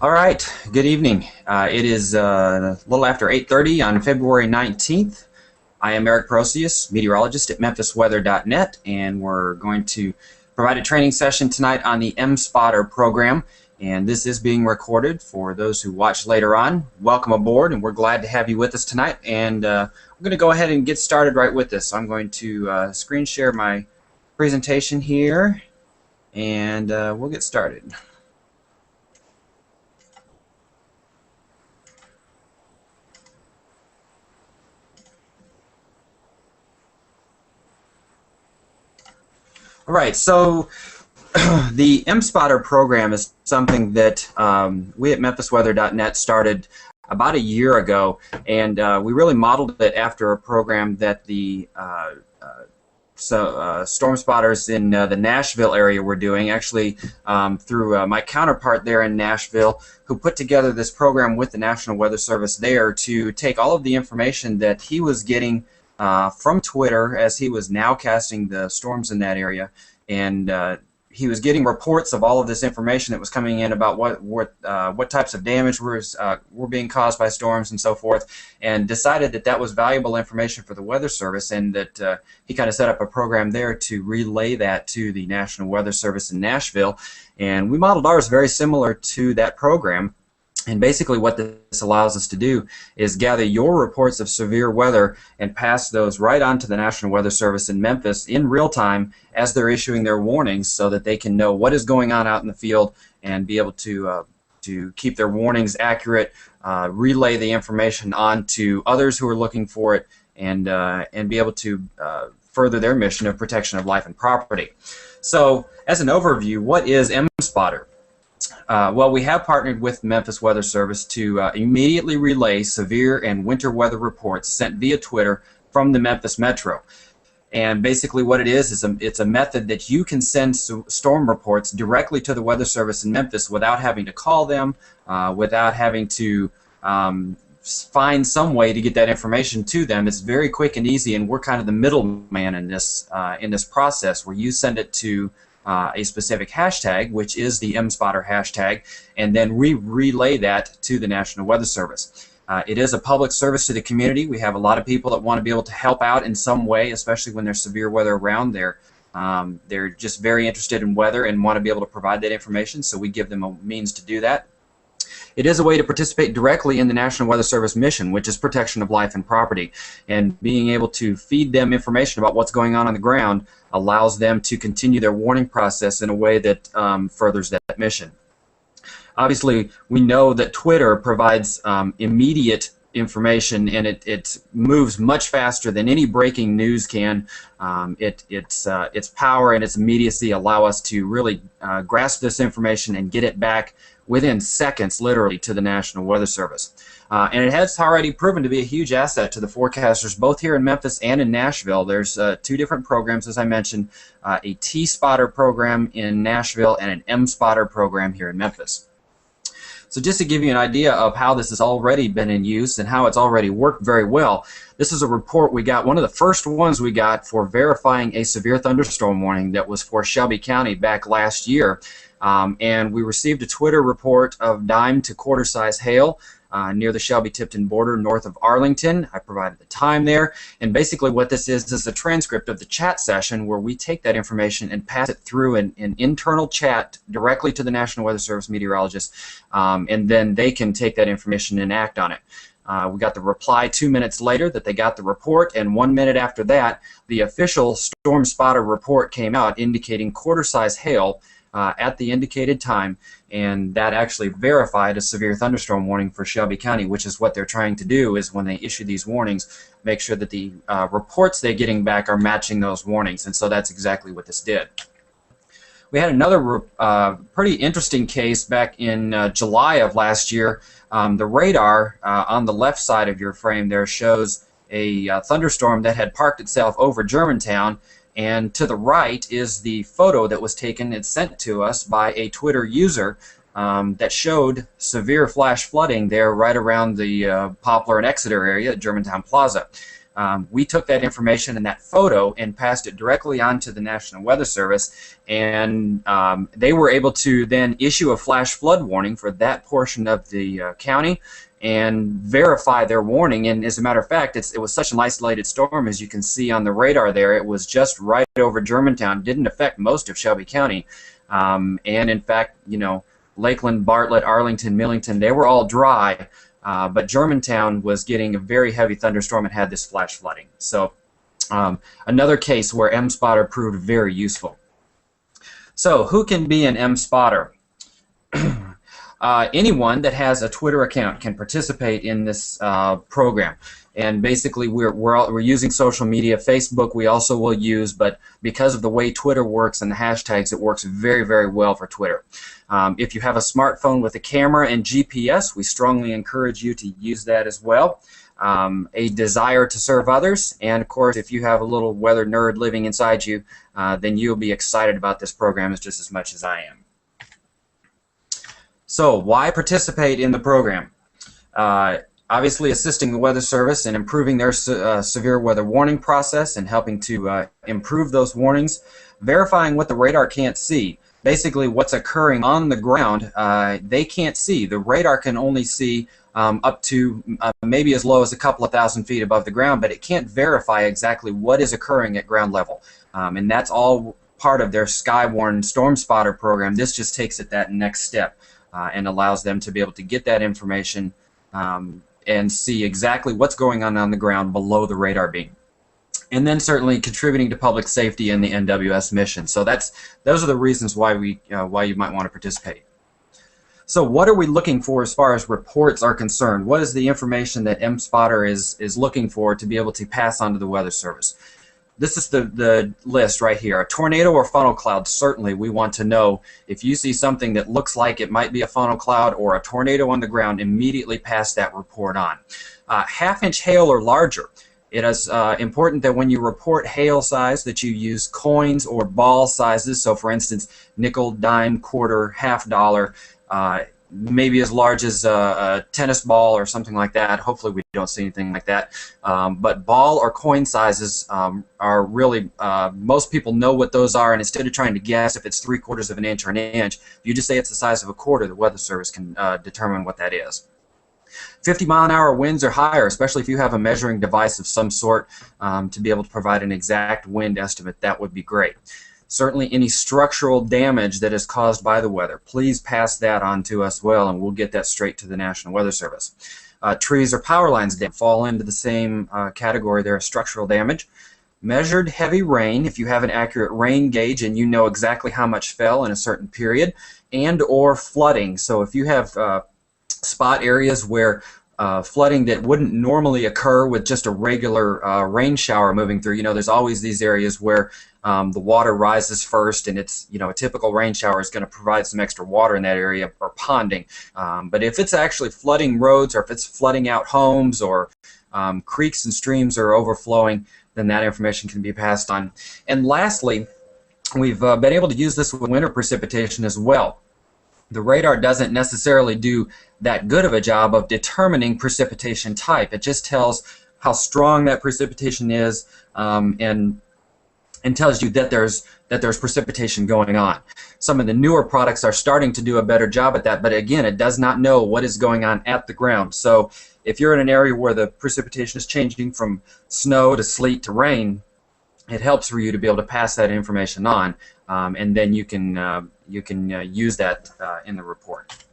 All right, good evening. It is a little after 8:30 on February 19th. I am Eric Prosius, meteorologist at MemphisWeather.net, and we're going to provide a training session tonight on the mSpotter program. And this is being recorded for those who watch later on. Welcome aboard, and we're glad to have you with us tonight. And I'm going to go ahead and get started right with this. I'm going to screen share my presentation here, and we'll get started. All right, so the mSpotter program is something that we at MemphisWeather.net started about a year ago, and we really modeled it after a program that the storm spotters in the Nashville area were doing, actually through my counterpart there in Nashville, who put together this program with the National Weather Service there to take all of the information that he was getting from Twitter as he was nowcasting the storms in that area, and he was getting reports of all of this information that was coming in about what types of damage were being caused by storms and so forth, and decided that that was valuable information for the Weather Service, and that he kind of set up a program there to relay that to the National Weather Service in Nashville. And we modeled ours very similar to that program. And basically what this allows us to do is gather your reports of severe weather and pass those right on to the National Weather Service in Memphis in real time as they're issuing their warnings, so that they can know what is going on out in the field and be able to keep their warnings accurate, relay the information on to others who are looking for it, and be able to further their mission of protection of life and property. So as an overview, what is mSpotter? Well, we have partnered with Memphis Weather Service to immediately relay severe and winter weather reports sent via Twitter from the Memphis Metro. And basically what it is it's a method that you can send storm reports directly to the Weather Service in Memphis without having to call them, without having to find some way to get that information to them. It's very quick and easy, and we're kind of the middleman in this process, where you send it to a specific hashtag, which is the mSpotter hashtag, and then we relay that to the National Weather Service. It is a public service to the community. We have a lot of people that want to be able to help out in some way, especially when there's severe weather around there. They're just very interested in weather and want to be able to provide that information, so we give them a means to do that. It is a way to participate directly in the National Weather Service mission, which is protection of life and property. And being able to feed them information about what's going on the ground allows them to continue their warning process in a way that furthers that mission. Obviously, we know that Twitter provides immediate information, and it moves much faster than any breaking news can. Its power and its immediacy allow us to really grasp this information and get it back within seconds, literally, to the National Weather Service. And it has already proven to be a huge asset to the forecasters, both here in Memphis and in Nashville. There's two different programs, as I mentioned, a T-Spotter program in Nashville and an mSpotter program here in Memphis. So just to give you an idea of how this has already been in use and how it's already worked very well, this is a report we got, one of the first ones we got for verifying a severe thunderstorm warning that was for Shelby County back last year. And we received a Twitter report of dime to quarter size hail near the Shelby-Tipton border north of Arlington. I provided the time there, and basically what this is a transcript of the chat session where we take that information and pass it through an internal chat directly to the National Weather Service meteorologists, and then they can take that information and act on it. We got the reply 2 minutes later that they got the report, and 1 minute after that, the official storm spotter report came out indicating quarter-size hail at the indicated time, and that actually verified a severe thunderstorm warning for Shelby County, which is what they're trying to do, is when they issue these warnings, make sure that the reports they're getting back are matching those warnings, and so that's exactly what this did. We had another pretty interesting case back in July of last year. The radar on the left side of your frame there shows a thunderstorm that had parked itself over Germantown, and to the right is the photo that was taken and sent to us by a Twitter user that showed severe flash flooding there right around the Poplar and Exeter area at Germantown Plaza. we took that information and that photo and passed it directly on to the National Weather Service, and they were able to then issue a flash flood warning for that portion of the county and verify their warning. And as a matter of fact, it was such an isolated storm, as you can see on the radar there. It was just right over Germantown, didn't affect most of Shelby County, and in fact, you know, Lakeland, Bartlett, Arlington, Millington, they were all dry, but Germantown was getting a very heavy thunderstorm and had this flash flooding. So another case where mSpotter proved very useful. So who can be an mSpotter? Anyone that has a Twitter account can participate in this program. And basically, we're using social media. Facebook we also will use, but because of the way Twitter works and the hashtags, it works very, very well for Twitter. If you have a smartphone with a camera and GPS, we strongly encourage you to use that as well. A desire to serve others, and of course, if you have a little weather nerd living inside you, then you'll be excited about this program just as much as I am. So, why participate in the program? Obviously, assisting the Weather Service in improving their severe weather warning process and helping to improve those warnings, verifying what the radar can't see. Basically, what's occurring on the ground, they can't see. The radar can only see up to maybe as low as a couple of thousand feet above the ground, but it can't verify exactly what is occurring at ground level. And that's all part of their Skywarn Storm Spotter program. This just takes it that next step and allows them to be able to get that information and see exactly what's going on the ground below the radar beam. And then certainly contributing to public safety in the NWS mission. So those are the reasons why why you might want to participate. So what are we looking for as far as reports are concerned? What is the information that mSpotter is looking for to be able to pass on to the Weather Service? This is the list right here. A tornado or funnel cloud, certainly we want to know. If you see something that looks like it might be a funnel cloud or a tornado on the ground, immediately pass that report on. Half-inch hail or larger. It is important that when you report hail size that you use coins or ball sizes. So for instance, nickel, dime, quarter, half dollar, maybe as large as a tennis ball or something like that. Hopefully we don't see anything like that. But ball or coin sizes are really, most people know what those are, and instead of trying to guess if it's 3/4 of an inch or an inch, if you just say it's the size of a quarter, the Weather Service can determine what that is. 50-mile-an-hour winds or higher, especially if you have a measuring device of some sort to be able to provide an exact wind estimate, that would be great. Certainly any structural damage that is caused by the weather, please pass that on to us well, and we'll get that straight to the National Weather Service. Trees or power lines fall into the same category there, structural damage. Measured heavy rain, if you have an accurate rain gauge and you know exactly how much fell in a certain period, and or flooding. So if you have spot areas where flooding that wouldn't normally occur with just a regular rain shower moving through. You know, there's always these areas where the water rises first, and it's, you know, a typical rain shower is going to provide some extra water in that area, or ponding. But if it's actually flooding roads, or if it's flooding out homes, or creeks and streams are overflowing, then that information can be passed on. And lastly, we've been able to use this with winter precipitation as well. The radar doesn't necessarily do that good of a job of determining precipitation type. It just tells how strong that precipitation is, and tells you that there's precipitation going on. Some of the newer products are starting to do a better job at that, but again, it does not know what is going on at the ground. So if you're in an area where the precipitation is changing from snow to sleet to rain, it helps for you to be able to pass that information on, and then you can use that in the report.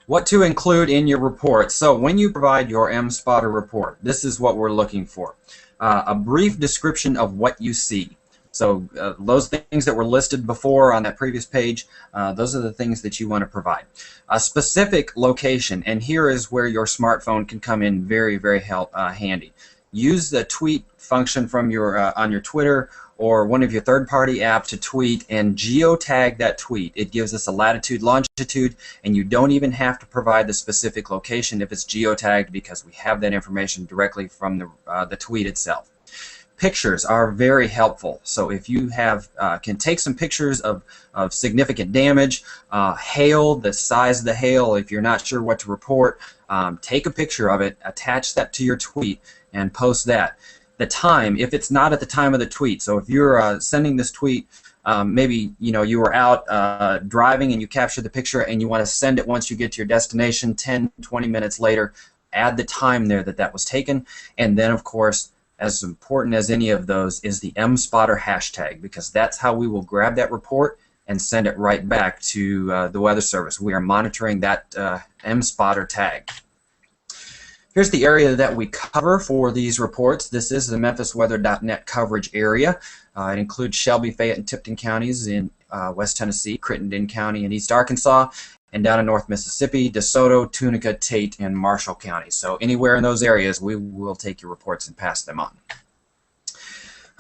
What to include in your report. So when you provide your mSpotter report, this is what we're looking for. A brief description of what you see. So those things that were listed before on that previous page, those are the things that you want to provide. A specific location, and here is where your smartphone can come in very, very handy. Use the tweet function from your on your Twitter or one of your third-party apps to tweet and geotag that tweet. It gives us a latitude, longitude, and you don't even have to provide the specific location if it's geotagged, because we have that information directly from the tweet itself. Pictures are very helpful. So if you have can take some pictures of significant damage, hail, the size of the hail, if you're not sure what to report, take a picture of it, attach that to your tweet, and post that. The time, if it's not at the time of the tweet, so if you're sending this tweet, maybe you were out driving and you captured the picture and you want to send it once you get to your destination 10-20 minutes later, add the time there that was taken. And then of course, as important as any of those is the mSpotter hashtag, because that's how we will grab that report and send it right back to the Weather Service. We are monitoring that mSpotter tag. Here's the area that we cover for these reports. This is the MemphisWeather.net coverage area. It includes Shelby, Fayette, and Tipton counties in West Tennessee, Crittenden County in East Arkansas, and down in North Mississippi, DeSoto, Tunica, Tate, and Marshall counties. So anywhere in those areas, we will take your reports and pass them on.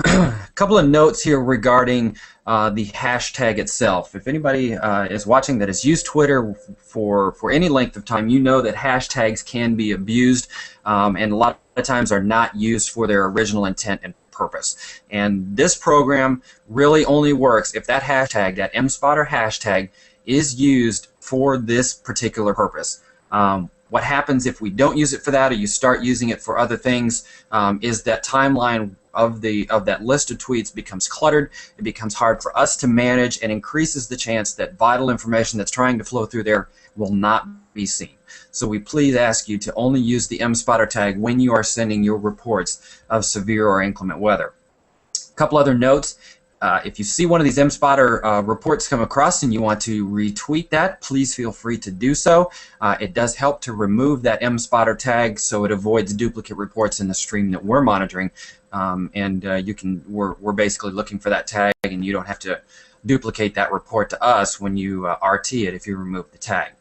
A couple of notes here regarding the hashtag itself. If anybody is watching that has used Twitter for any length of time, you know that hashtags can be abused and a lot of times are not used for their original intent and purpose. And this program really only works if that hashtag, that mSpotter hashtag, is used for this particular purpose. What happens if we don't use it for that, or you start using it for other things, is that timeline of that list of tweets becomes cluttered. It becomes hard for us to manage and increases the chance that vital information that's trying to flow through there will not be seen. So we please ask you to only use the mSpotter tag when you are sending your reports of severe or inclement weather. A couple other notes. If you see one of these mSpotter reports come across and you want to retweet that, please feel free to do so. It does help to remove that mSpotter tag so it avoids duplicate reports in the stream that we're monitoring. We're basically looking for that tag, and you don't have to duplicate that report to us when you RT it if you remove the tag.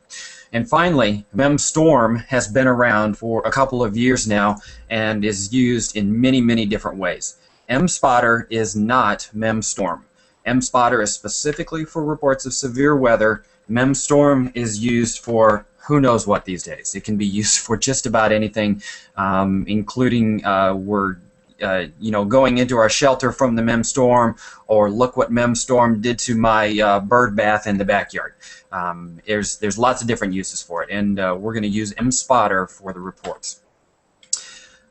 And finally, MemStorm has been around for a couple of years now and is used in many, many different ways. mSpotter is not MemStorm. mSpotter is specifically for reports of severe weather. MemStorm is used for who knows what these days. It can be used for just about anything, including going into our shelter from the MemStorm, or look what MemStorm did to my bird bath in the backyard. There's lots of different uses for it, and we're going to use mSpotter for the reports.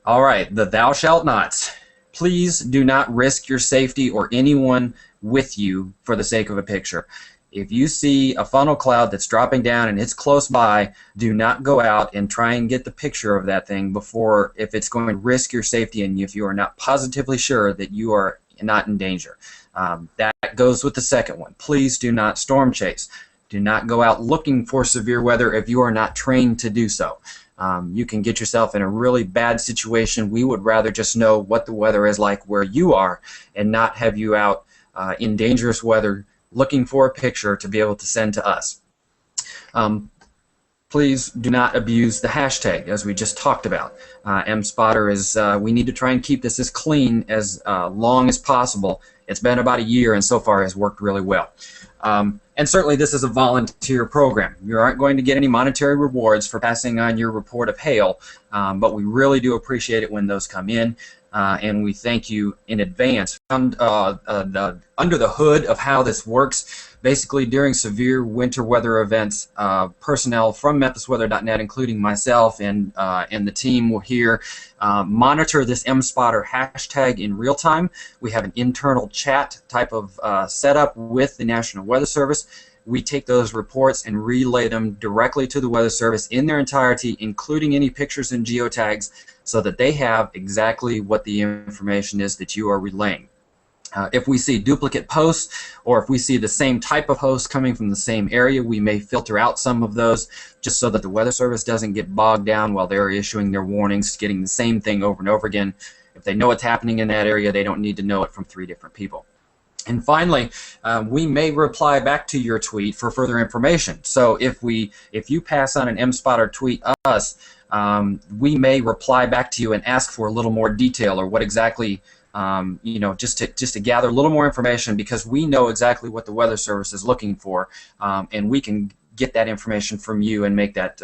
All right, the thou shalt nots. Please do not risk your safety or anyone with you for the sake of a picture. If you see a funnel cloud that's dropping down and it's close by, do not go out and try and get the picture of that thing before, if it's going to risk your safety and if you are not positively sure that you are not in danger. That goes with the second one. Please do not storm chase. Do not go out looking for severe weather if you are not trained to do so. You can get yourself in a really bad situation. We would rather just know what the weather is like where you are and not have you out in dangerous weather looking for a picture to be able to send to us. Please do not abuse the hashtag, as we just talked about. mSpotter is, we need to try and keep this as clean as long as possible. It's been about a year and so far has worked really well. And certainly this is a volunteer program. You aren't going to get any monetary rewards for passing on your report of hail, but we really do appreciate it when those come in. And we thank you in advance. Under the hood of how this works, basically during severe winter weather events, personnel from MemphisWeather.net, including myself and the team here, monitor this mSpotter hashtag in real time. We have an internal chat type of setup with the National Weather Service. We take those reports and relay them directly to the Weather Service in their entirety, including any pictures and geotags, so that they have exactly what the information is that you are relaying. If we see duplicate posts, or if we see the same type of host coming from the same area, we may filter out some of those just so that the Weather Service doesn't get bogged down while they're issuing their warnings, getting the same thing over and over again. If they know what's happening in that area, they don't need to know it from 3 different people. And finally, we may reply back to your tweet for further information. So if you pass on an mSpotter tweet us, we may reply back to you and ask for a little more detail, or what exactly, just to gather a little more information, because we know exactly what the Weather Service is looking for, and we can get that information from you and make that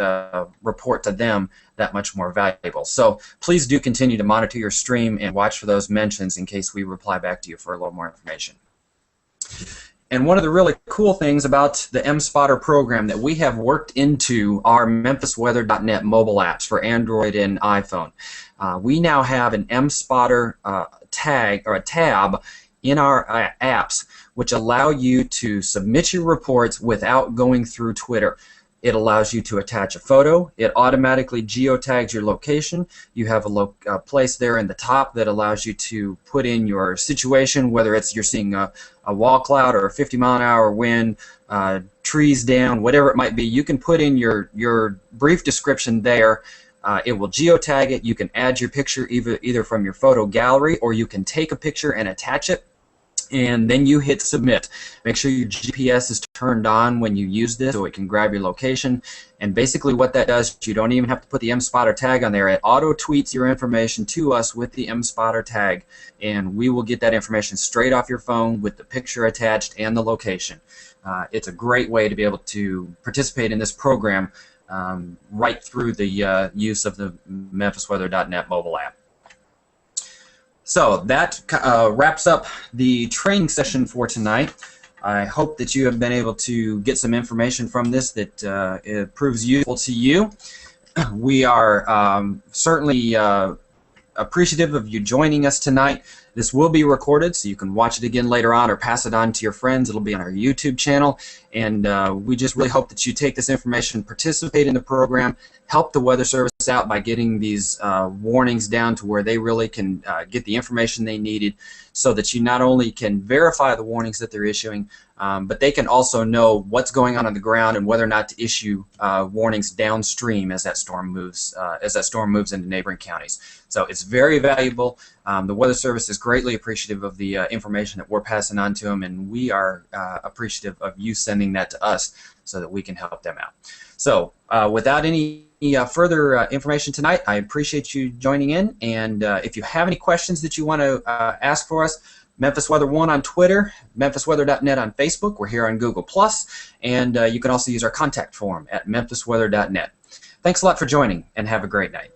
report to them that much more valuable. So please do continue to monitor your stream and watch for those mentions in case we reply back to you for a little more information. And one of the really cool things about the mSpotter program that we have worked into our MemphisWeather.net mobile apps for Android and iPhone. We now have an mSpotter tag or a tab in our apps which allow you to submit your reports without going through Twitter. It allows you to attach a photo. It automatically geotags your location. You have a place there in the top that allows you to put in your situation, whether it's you're seeing a wall cloud or a 50-mile-an-hour wind, trees down, whatever it might be. You can put in your brief description there. It will geotag it. You can add your picture either from your photo gallery, or you can take a picture and attach it, and then you hit submit. Make sure your GPS is turned on when you use this so it can grab your location. And basically what that does, you don't even have to put the mSpotter tag on there. It auto tweets your information to us with the mSpotter tag, and we will get that information straight off your phone with the picture attached and the location. It's a great way to be able to participate in this program right through the use of the MemphisWeather.net mobile app. So that wraps up the training session for tonight. I hope that you have been able to get some information from this that it proves useful to you. We are certainly appreciative of you joining us tonight. This will be recorded, so you can watch it again later on or pass it on to your friends. It'll be on our YouTube channel, and we just really hope that you take this information, participate in the program, help the Weather Service out by getting these warnings down to where they really can get the information they needed, so that you not only can verify the warnings that they're issuing, but they can also know what's going on the ground and whether or not to issue warnings downstream as that storm moves into neighboring counties. So it's very valuable. The Weather Service is greatly appreciative of the information that we're passing on to them, and we are appreciative of you sending that to us so that we can help them out. So without any further information tonight, I appreciate you joining in, and if you have any questions that you want to ask for us, Memphis Weather 1 on Twitter, MemphisWeather.net on Facebook. We're here on Google+, and you can also use our contact form at MemphisWeather.net. Thanks a lot for joining, and have a great night.